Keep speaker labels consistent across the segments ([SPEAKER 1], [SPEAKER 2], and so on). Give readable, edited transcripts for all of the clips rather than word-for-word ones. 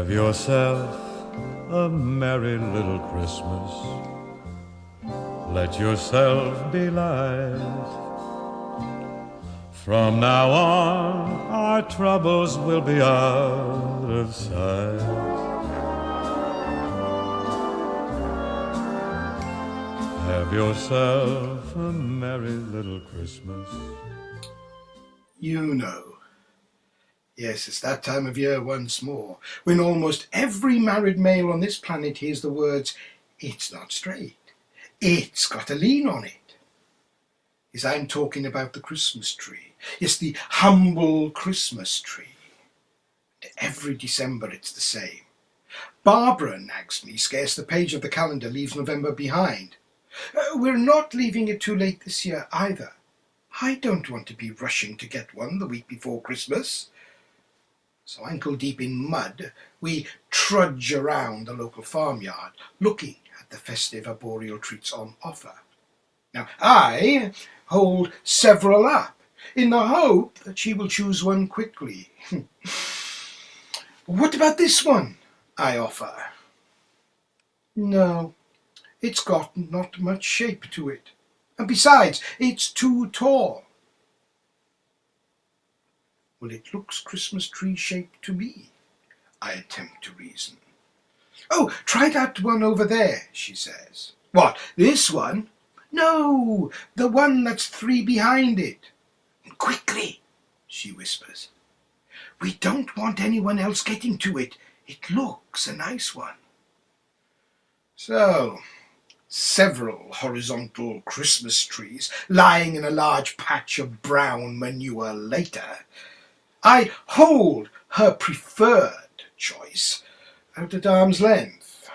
[SPEAKER 1] Have yourself a merry little Christmas. Let yourself be light. From now on, our troubles will be out of sight. Have yourself a merry little Christmas.
[SPEAKER 2] You know. Yes, it's that time of year once more, when almost every married male on this planet hears the words, "It's not straight. It's got a lean on it." Yes, I'm talking about the Christmas tree. Yes, the humble Christmas tree. Every December it's the same. Barbara nags me scarce the page of the calendar leaves November behind. We're not leaving it too late this year either. I don't want to be rushing to get one the week before Christmas. So ankle deep in mud, we trudge around the local farmyard, looking at the festive arboreal treats on offer. Now, I hold several up, in the hope that she will choose one quickly. "What about this one?" I offer. "No, it's got not much shape to it. And besides, it's too tall." "Well, it looks Christmas tree shaped to me," I attempt to reason. "Oh, try that one over there," she says. "What, this one?" "No, the one that's 3 behind it." "Quickly," she whispers. "We don't want anyone else getting to it. It looks a nice one." So, several horizontal Christmas trees lying in a large patch of brown manure later, I hold her preferred choice out at arm's length.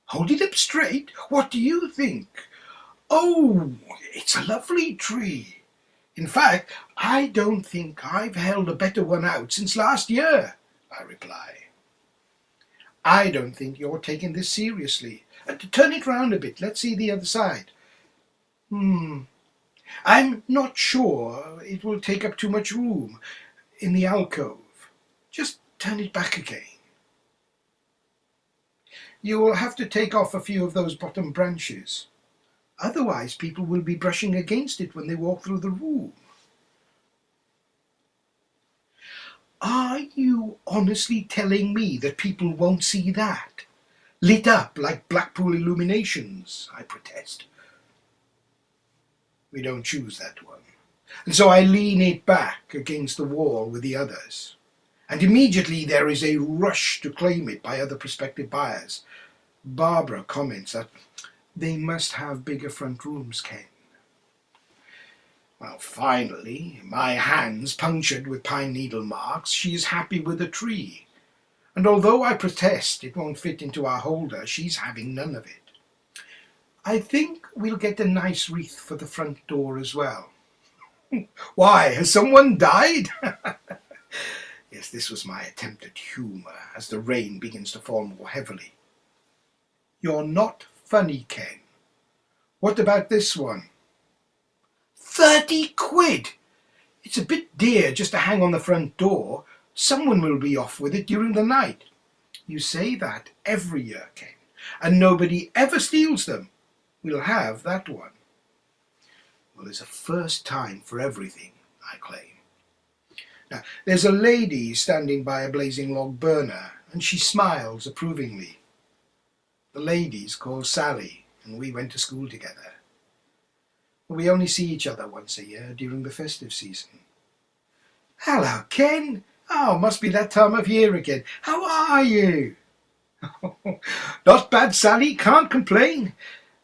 [SPEAKER 2] "Hold it up straight? What do you think?" "Oh, it's a lovely tree. In fact, I don't think I've held a better one out since last year," I reply. "I don't think you're taking this seriously. Turn it round a bit. Let's see the other side." "I'm not sure it will take up too much room in the alcove. Just turn it back again." "You'll have to take off a few of those bottom branches. Otherwise people will be brushing against it when they walk through the room." "Are you honestly telling me that people won't see that? Lit up like Blackpool illuminations?" I protest. We don't choose that one, and so I lean it back against the wall with the others. And immediately there is a rush to claim it by other prospective buyers. Barbara comments that they must have bigger front rooms, Ken. Well, finally, my hands punctured with pine needle marks, she is happy with the tree. And although I protest it won't fit into our holder, she's having none of it. "I think we'll get a nice wreath for the front door as well." "Why, has someone died?" Yes, this was my attempt at humour as the rain begins to fall more heavily. "You're not funny, Ken. What about this one?" 30 quid! It's a bit dear just to hang on the front door. Someone will be off with it during the night." "You say that every year, Ken, and nobody ever steals them. We'll have that one." Well, there's a first time for everything, I claim. Now, there's a lady standing by a blazing log burner, and she smiles approvingly. The lady's called Sally, and we went to school together. We only see each other once a year during the festive season. "Hello, Ken. Oh, must be that time of year again. How are you?" "Not bad, Sally. Can't complain,"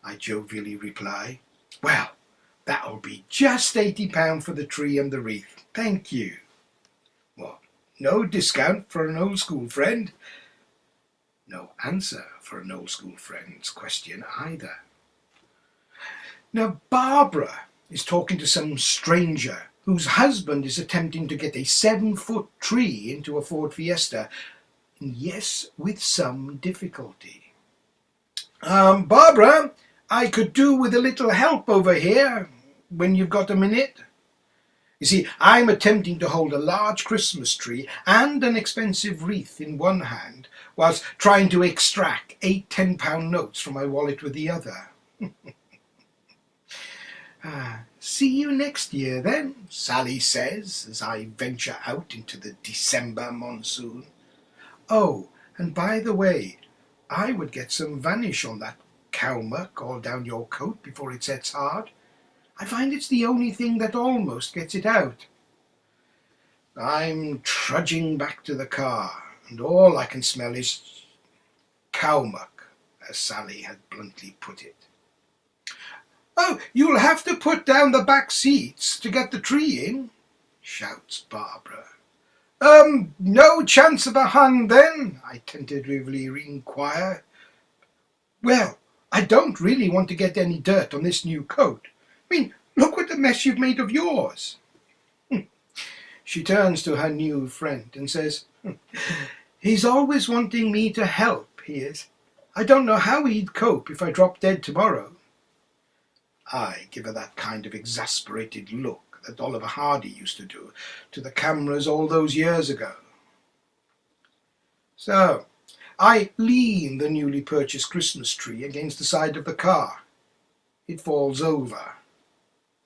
[SPEAKER 2] I jovially reply. "Well, that'll be just £80 for the tree and the wreath. Thank you." What, no discount for an old school friend? No answer for an old school friend's question either. Now, Barbara is talking to some stranger whose husband is attempting to get a 7-foot tree into a Ford Fiesta, and yes, with some difficulty. "Barbara, I could do with a little help over here, when you've got a minute." You see, I'm attempting to hold a large Christmas tree and an expensive wreath in one hand, whilst trying to extract 8 £10 notes from my wallet with the other. See you next year then, Sally says, as I venture out into the December monsoon. Oh, and by the way, I would get some vanish on that cow muck all down your coat before it sets hard. I find it's the only thing that almost gets it out. I'm trudging back to the car, and all I can smell is cow muck, as Sally had bluntly put it. "Oh, you'll have to put down the back seats to get the tree in," shouts Barbara. No chance of a hand then?" I tentatively inquire. "Well, I don't really want to get any dirt on this new coat. I mean, look what a mess you've made of yours." She turns to her new friend and says, "He's always wanting me to help, he is. I don't know how he'd cope if I dropped dead tomorrow." I give her that kind of exasperated look that Oliver Hardy used to do to the cameras all those years ago. So I lean the newly purchased Christmas tree against the side of the car. It falls over,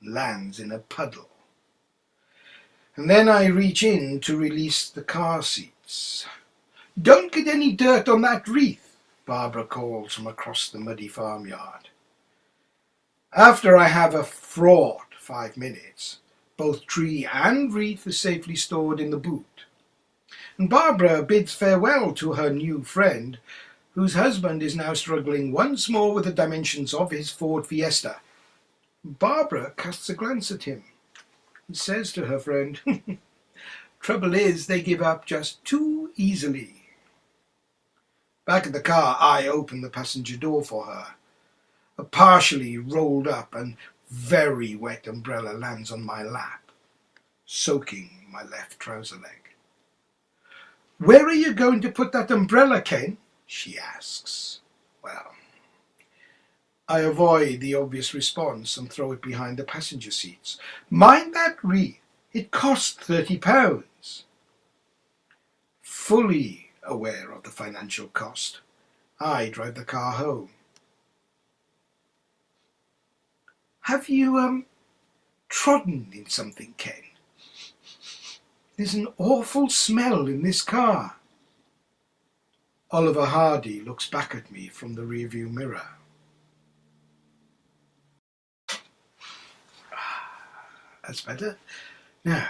[SPEAKER 2] lands in a puddle. And then I reach in to release the car seats. "Don't get any dirt on that wreath," Barbara calls from across the muddy farmyard. After I have a fraught 5 minutes, both tree and wreath are safely stored in the boot. And Barbara bids farewell to her new friend, whose husband is now struggling once more with the dimensions of his Ford Fiesta. Barbara casts a glance at him and says to her friend, "Trouble is, they give up just too easily." Back in the car, I open the passenger door for her. A partially rolled up and very wet umbrella lands on my lap, soaking my left trouser leg. "Where are you going to put that umbrella, Ken?" she asks. Well, I avoid the obvious response and throw it behind the passenger seats. "Mind that wreath, it cost £30. Fully aware of the financial cost, I drive the car home. "Have you, trodden in something, Ken? There's an awful smell in this car." Oliver Hardy looks back at me from the rearview mirror. That's better. Now,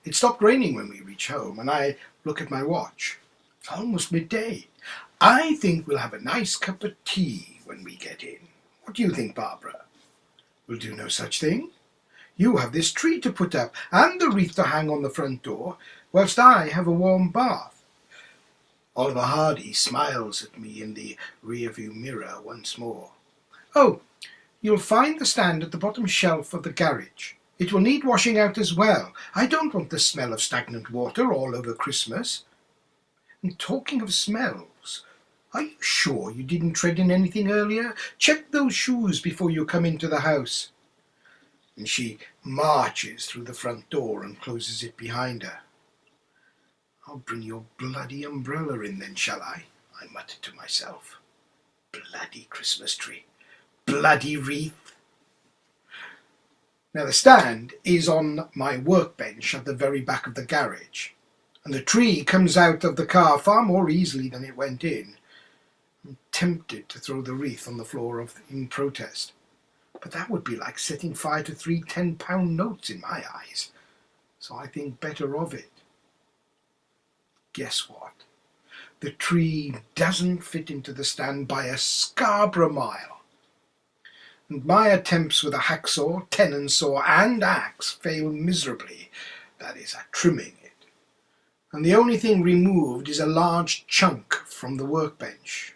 [SPEAKER 2] it stopped raining when we reach home, and I look at my watch. It's almost midday. I think we'll have a nice cup of tea when we get in. What do you think, Barbara? We'll do no such thing. You have this tree to put up and the wreath to hang on the front door, whilst I have a warm bath. Oliver Hardy smiles at me in the rearview mirror once more. "Oh, you'll find the stand at the bottom shelf of the garage. It will need washing out as well. I don't want the smell of stagnant water all over Christmas. And talking of smells, are you sure you didn't tread in anything earlier? Check those shoes before you come into the house." And she marches through the front door and closes it behind her. "I'll bring your bloody umbrella in then, shall I?" I muttered to myself. Bloody Christmas tree. Bloody wreath. Now the stand is on my workbench at the very back of the garage, and the tree comes out of the car far more easily than it went in. I'm tempted to throw the wreath on the floor in protest, but that would be like setting fire to 3 £10 notes in my eyes, so I think better of it. Guess what? The tree doesn't fit into the stand by a Scarborough mile, and my attempts with a hacksaw, tenon saw and axe fail miserably, that is, at trimming it, and the only thing removed is a large chunk from the workbench.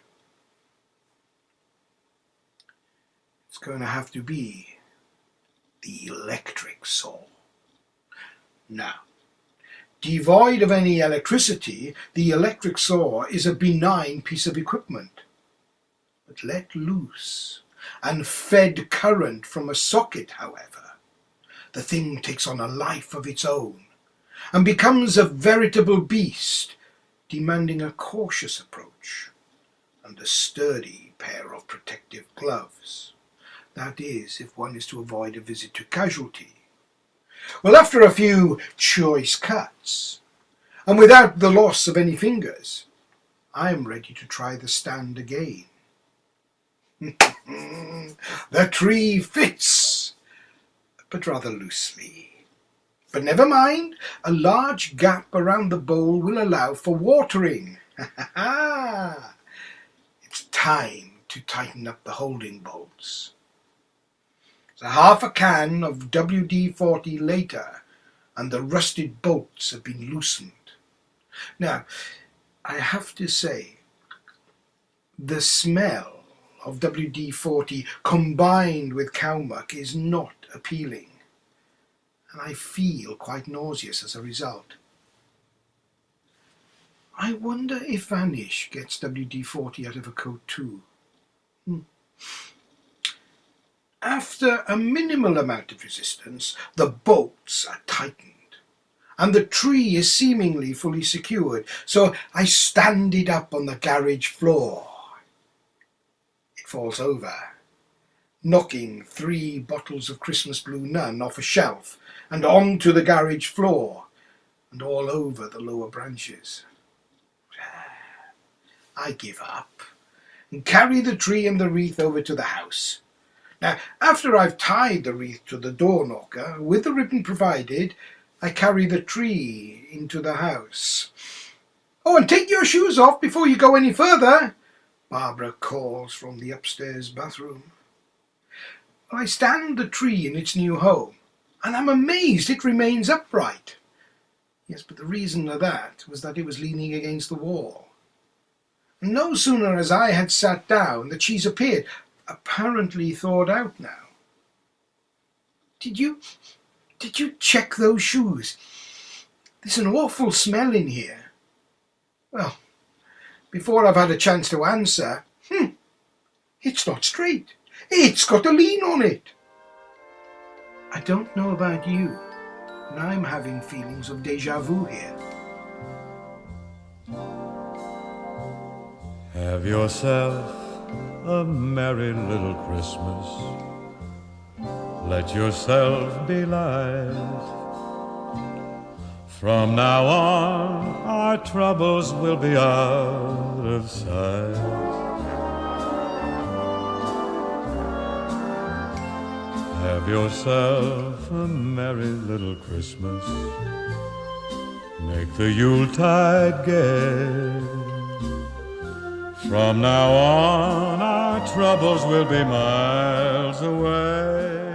[SPEAKER 2] It's going to have to be the electric saw. Now, devoid of any electricity, the electric saw is a benign piece of equipment. But let loose and fed current from a socket, however, the thing takes on a life of its own and becomes a veritable beast, demanding a cautious approach and a sturdy pair of protective gloves. That is, if one is to avoid a visit to casualty. Well, after a few choice cuts, and without the loss of any fingers, I am ready to try the stand again. The tree fits, but rather loosely. But never mind, a large gap around the bowl will allow for watering. It's time to tighten up the holding bolts. So half a can of WD-40 later, and the rusted bolts have been loosened. Now, I have to say, the smell of WD-40 combined with cow muck is not appealing, and I feel quite nauseous as a result. I wonder if Vanish gets WD-40 out of a coat too. After a minimal amount of resistance, the bolts are tightened, and the tree is seemingly fully secured, so I stand it up on the garage floor. It falls over, knocking 3 bottles of Christmas Blue Nun off a shelf and onto the garage floor and all over the lower branches. I give up and carry the tree and the wreath over to the house. Now, after I've tied the wreath to the door knocker with the ribbon provided, I carry the tree into the house. "Oh, and take your shoes off before you go any further," Barbara calls from the upstairs bathroom. I stand the tree in its new home, and I'm amazed it remains upright. Yes, but the reason of that was that it was leaning against the wall. And no sooner as I had sat down that she's appeared, apparently thawed out now. Did you check those shoes? There's an awful smell in here." Well, before I've had a chance to answer, it's not straight. It's got a lean on it. I don't know about you, and I'm having feelings of déjà vu here.
[SPEAKER 1] Have yourself a merry little Christmas. Let yourself be light. From now on, our troubles will be out of sight. Have yourself a merry little Christmas. Make the Yuletide gay. From now on, our troubles will be miles away.